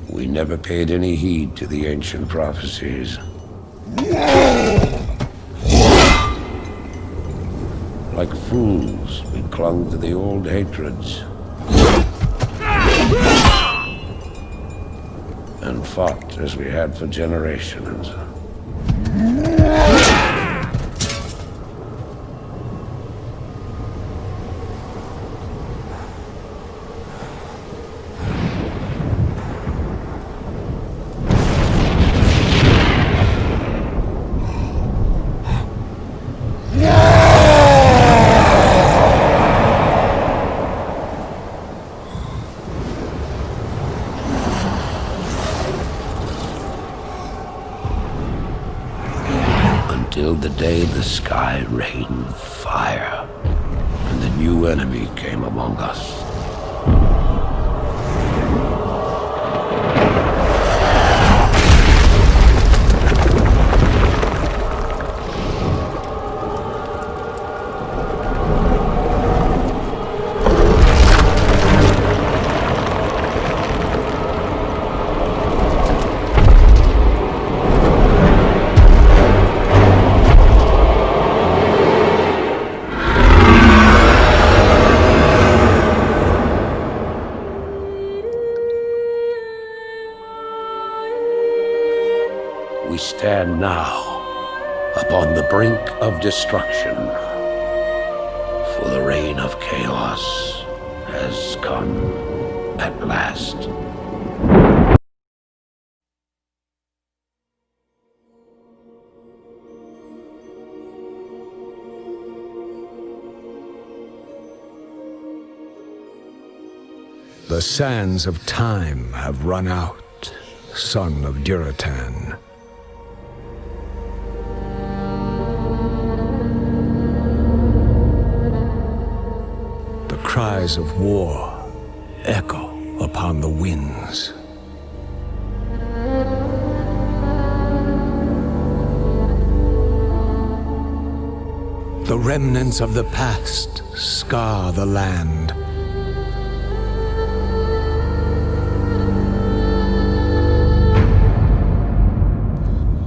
We never paid any heed to the ancient prophecies. Like fools, we clung to the old hatreds. And fought as we had for generations. Until the day the sky rained fire, and the new enemy came among us. We stand now upon the brink of destruction, for the reign of chaos has come at last. The sands of time have run out, son of Duratan. The cries of war echo upon the winds. The remnants of the past scar the land.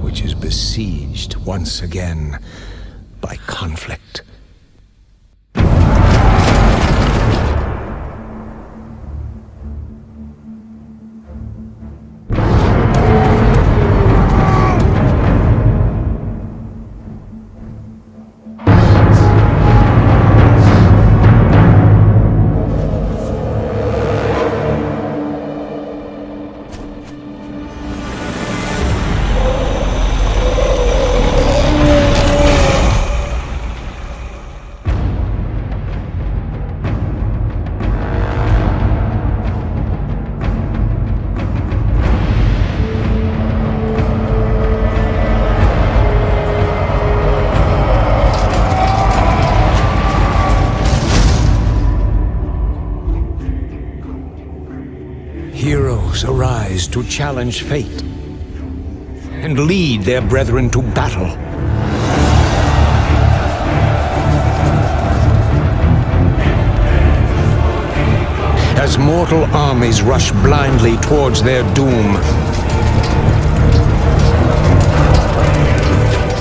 Which is besieged once again by conflict. Heroes arise to challenge fate and lead their brethren to battle. As mortal armies rush blindly towards their doom,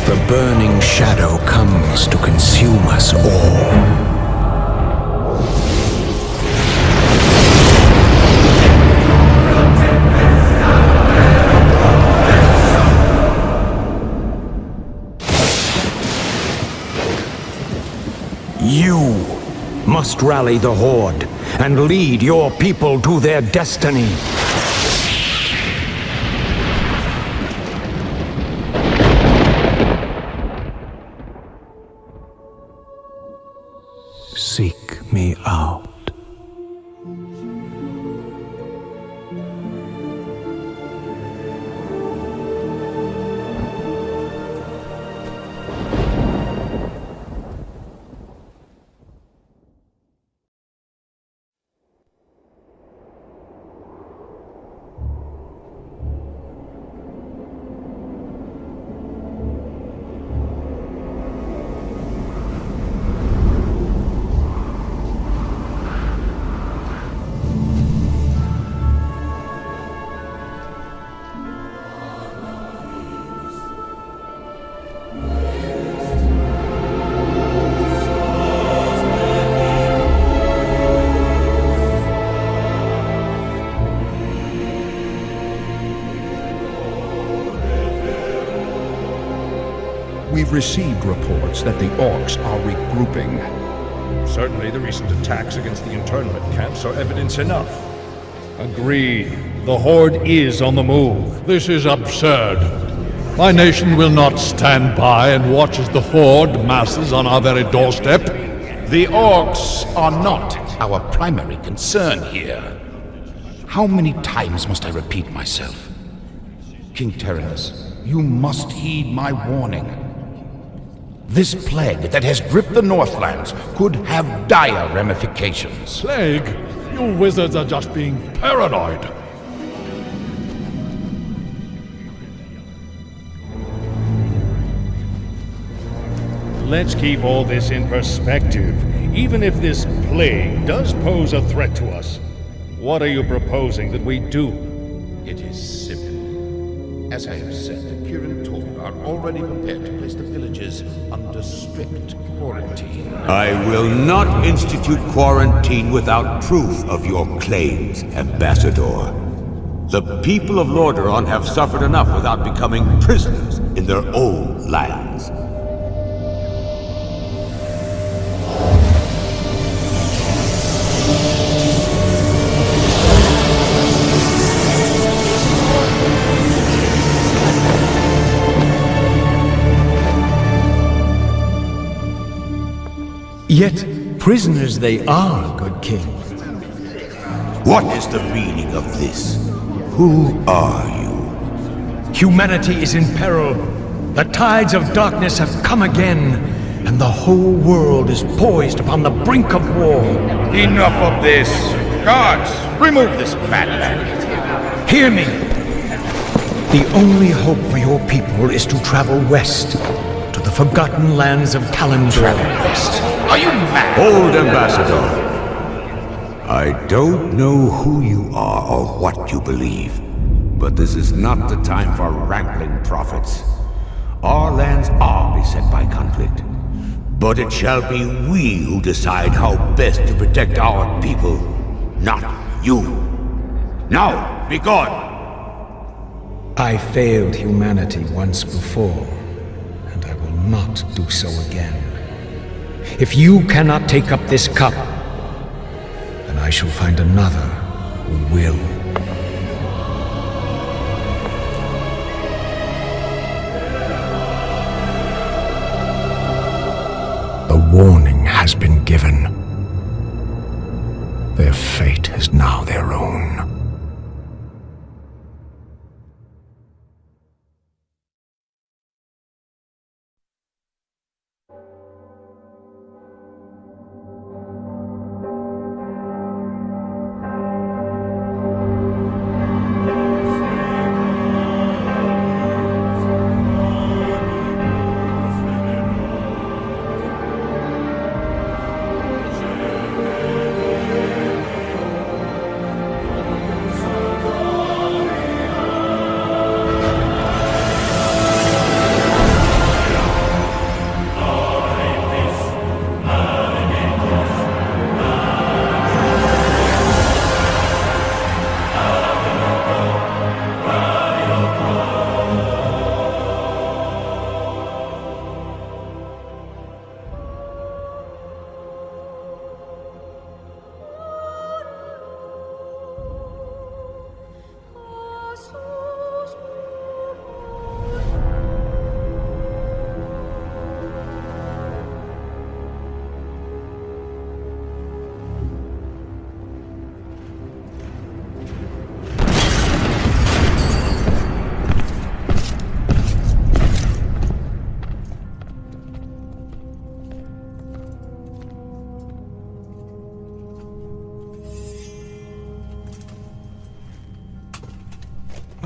the burning shadow comes to consume us all. You must rally the Horde and lead your people to their destiny. Seek me out. We've received reports that the orcs are regrouping. Certainly the recent attacks against the internment camps are evidence enough. Agreed. The Horde is on the move. This is absurd. My nation will not stand by and watch as the Horde masses on our very doorstep. The orcs are not our primary concern here. How many times must I repeat myself? King Tyrannus, you must heed my warning. This plague that has gripped the Northlands could have dire ramifications. Plague? You wizards are just being paranoid. Let's keep all this in perspective. Even if this plague does pose a threat to us, what are you proposing that we do? It is simple. As I have said, the Kirin Tor are already prepared to place the villages under strict quarantine. I will not institute quarantine without proof of your claims, Ambassador. The people of Lordaeron have suffered enough without becoming prisoners in their own lands. Yet prisoners they are, good king. What is the meaning of this? Who are you? Humanity is in peril. The tides of darkness have come again, and the whole world is poised upon the brink of war. Enough of this! Guards, remove this madman! Hear me! The only hope for your people is to travel west, to the forgotten lands of Kalimdor. West? Are you mad? Hold, Ambassador. I don't know who you are or what you believe, but this is not the time for wrangling prophets. Our lands are beset by conflict, but it shall be we who decide how best to protect our people, not you. Now, be gone! I failed humanity once before, and I will not do so again. If you cannot take up this cup, then I shall find another who will. The warning has been given. Their fate is now their own.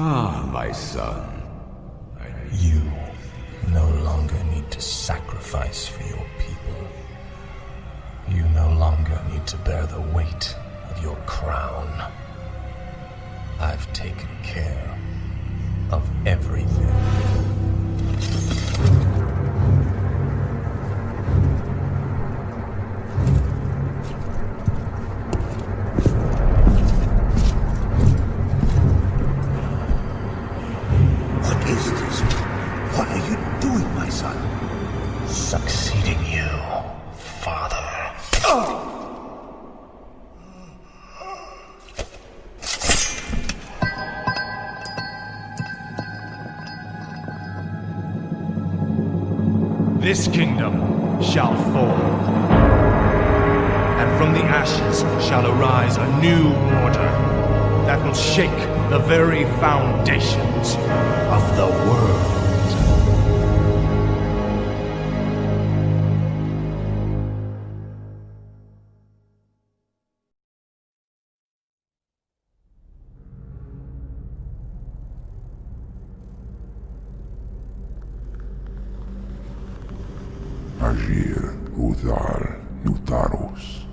Ah, my son. You no longer need to sacrifice for your people. You no longer need to bear the weight of your crown. I've taken care of everything. What is this? What are you doing, my son? this kingdom shall fall. And from the ashes shall arise a new order that will shake the very foundations of the world. Agir, Udal, Nutaros.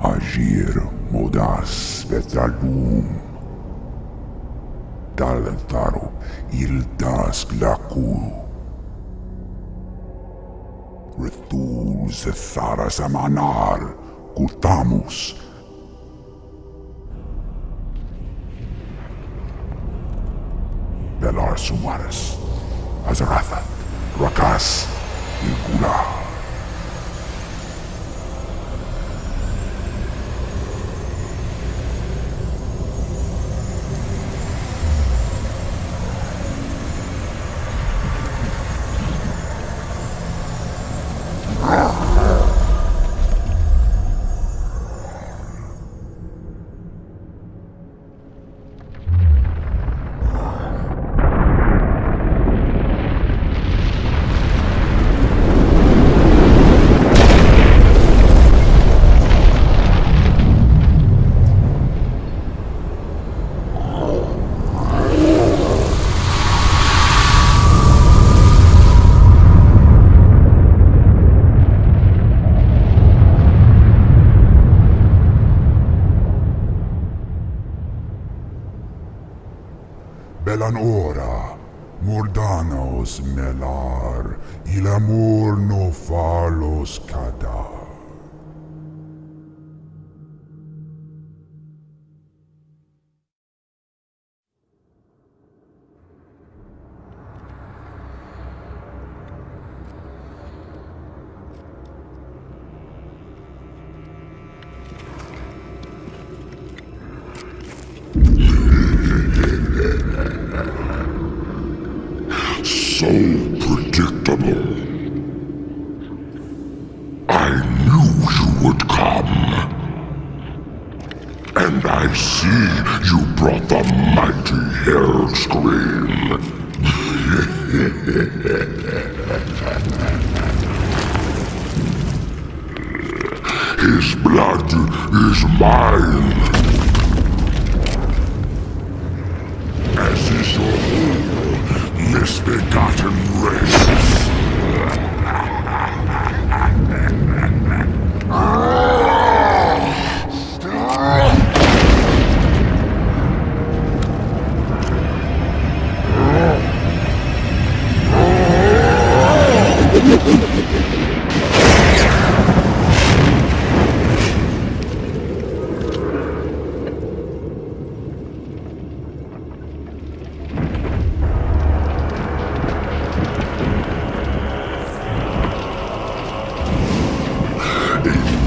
Agir, Modas, Vetalum. Talentaro, Ildas, Glaku. Retul Zethara Samanar, Kutamus. Belar Sumaris, Azaratha, Rakas, Ilgula. Belan ora, Mordanos melar, il amor no falos cadar. So predictable. I knew you would come. And I see you brought the mighty hell scream. His blood is mine. As is your whole misbegotten race.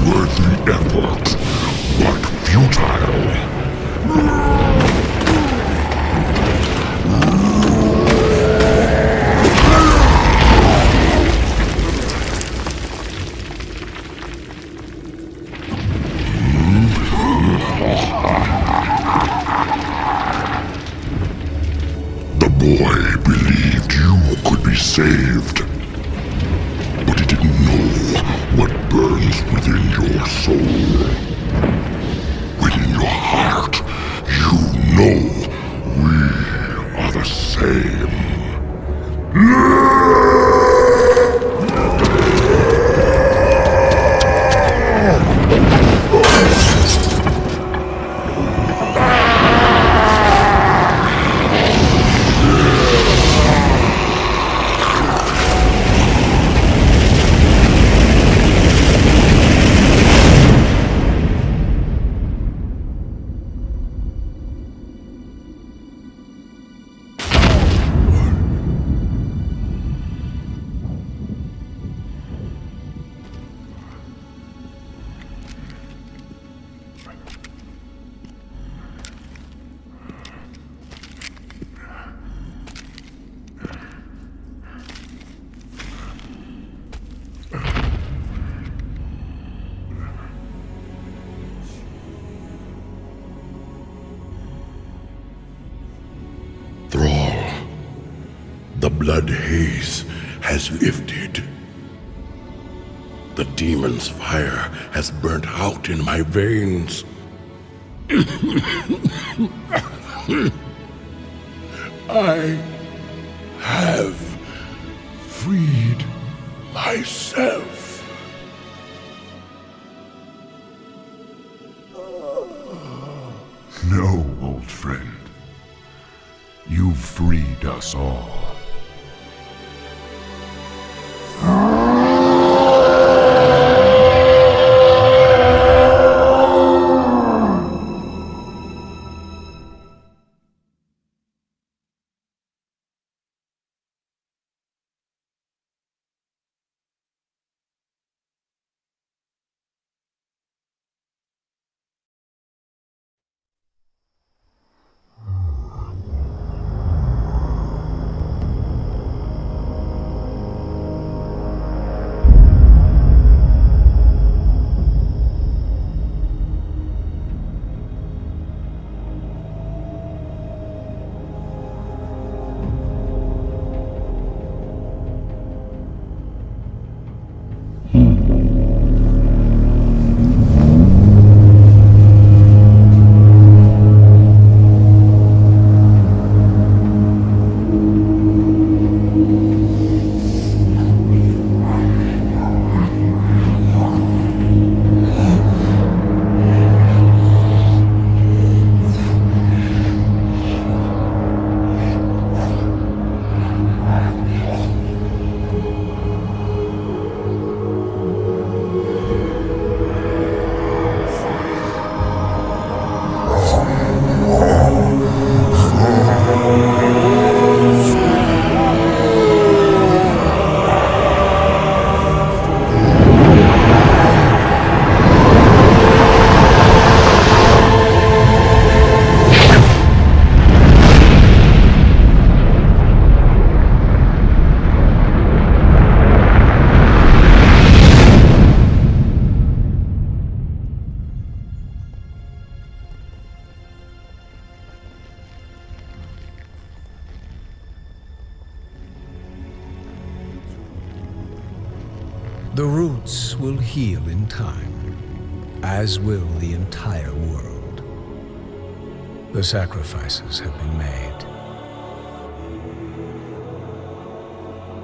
Worthy effort, but futile. The boy believed you could be saved. But he didn't know what burns within your soul. Within your heart, you blood haze has lifted. The demon's fire has burnt out in my veins. I have freed myself. No, old friend. You've freed us all. The roots will heal in time, as will the entire world. The sacrifices have been made.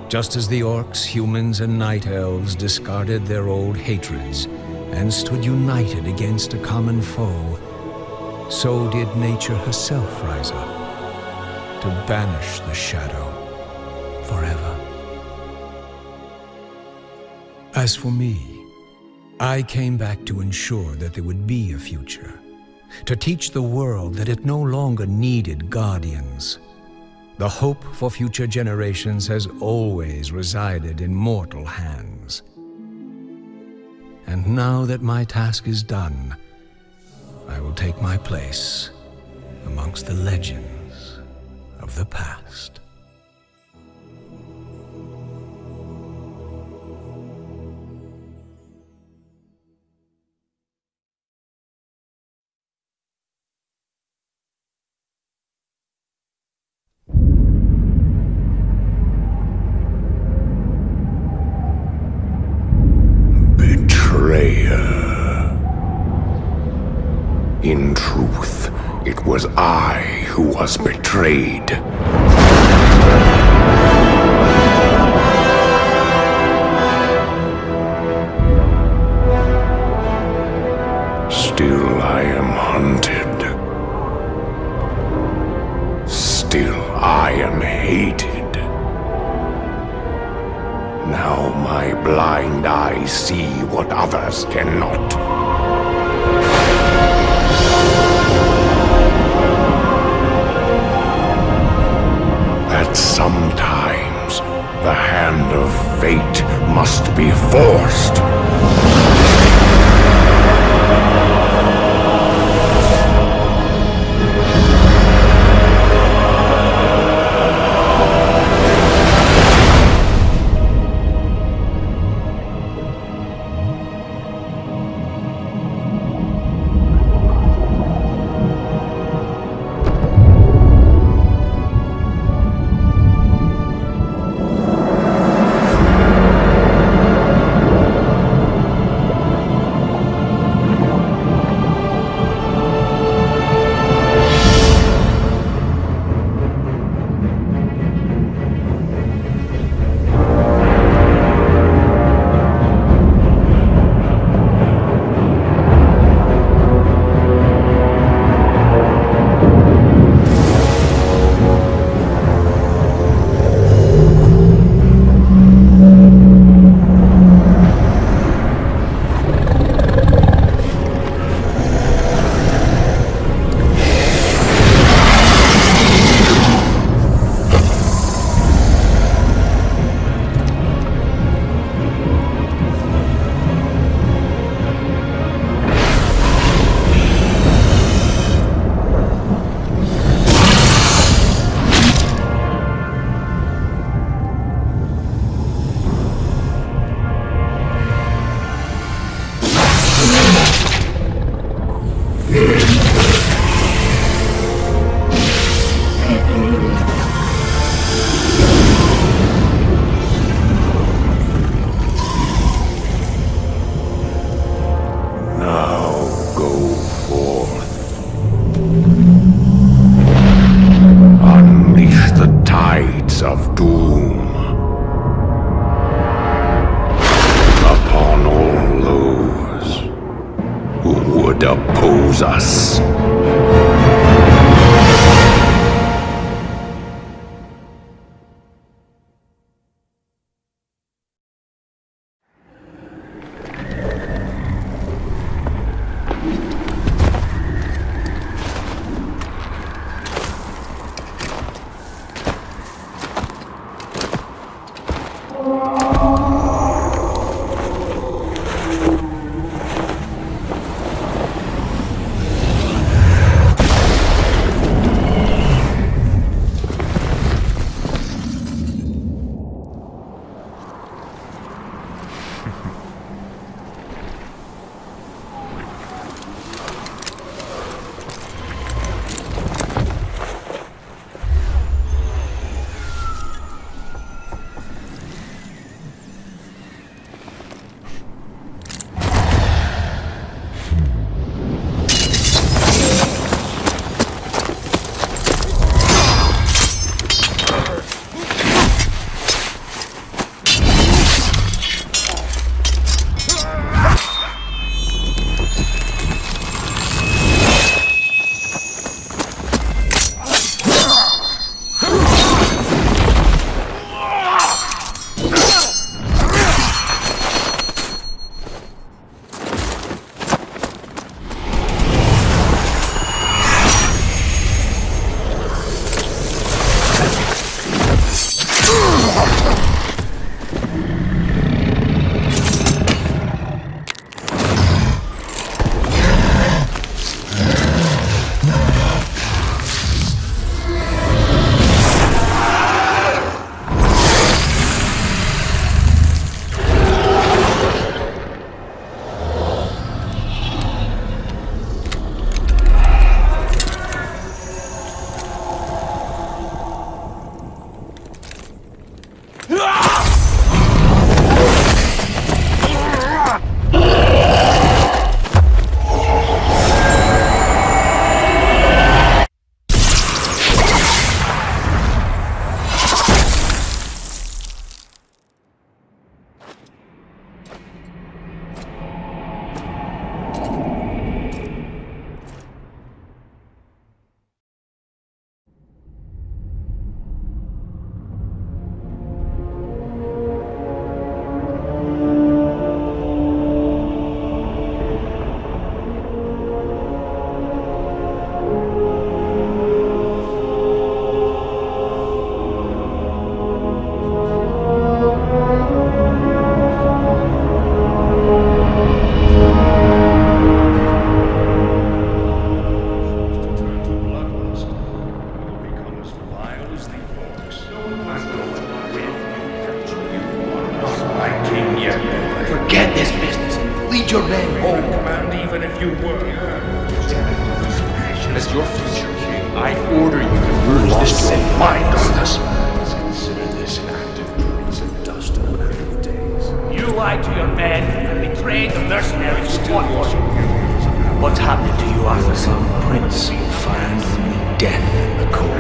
Just as the orcs, humans, and night elves discarded their old hatreds and stood united against a common foe, so did nature herself rise up to banish the shadow forever. As for me, I came back to ensure that there would be a future, to teach the world that it no longer needed guardians. The hope for future generations has always resided in mortal hands. And now that my task is done, I will take my place amongst the legends of the past. In truth, it was I who was betrayed. Still I am hunted. Still I am hated. Now my blind eyes see what others cannot. That sometimes the hand of fate must be forced. who would oppose us. Forget this business. Lead your men home. Command even if you were. As your future king, I order you to purge this sin mind on us. Consider this an act of treason, dust in the early days. You lied to your men and betrayed the mercenaries who fought for you. What's happening to you, Arthur? Some prince will find only death in the cold.